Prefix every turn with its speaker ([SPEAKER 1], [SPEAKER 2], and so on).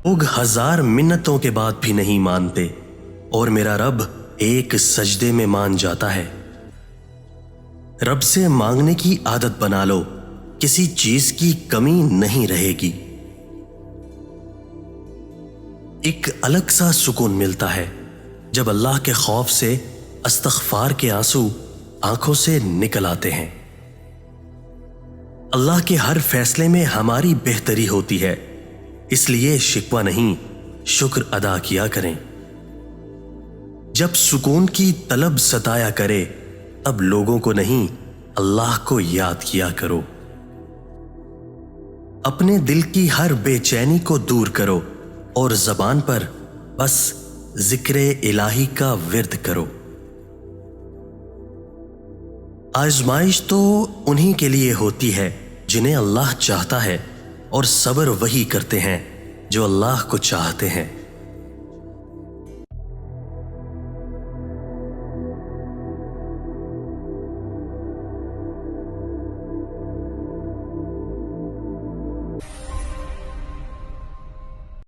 [SPEAKER 1] लोग 1000 मिन्नतों के बाद भी नहीं मानते और मेरा रब एक सजदे में मान जाता है। रब से मांगने की आदत बना लो, किसी चीज की कमी नहीं रहेगी। एक अलग सा सुकून मिलता है जब अल्लाह के खौफ से इस्तग़फ़ार के आंसू आंखों से निकल आते हैं। अल्लाह के हर फैसले में हमारी बेहतरी होती है, इसलिए शिकवा नहीं, शुक्र अदा किया करें। जब सुकून की तलब सताया करे तब लोगों को नहीं, अल्लाह को याद किया करो। अपने दिल की हर बेचैनी को दूर करो और ज़बान पर बस जिक्र इलाही का विर्द करो। आजमाइश तो उन्हीं के लिए होती है जिन्हें अल्लाह चाहता है, और सब्र वही करते हैं जो अल्लाह को चाहते हैं।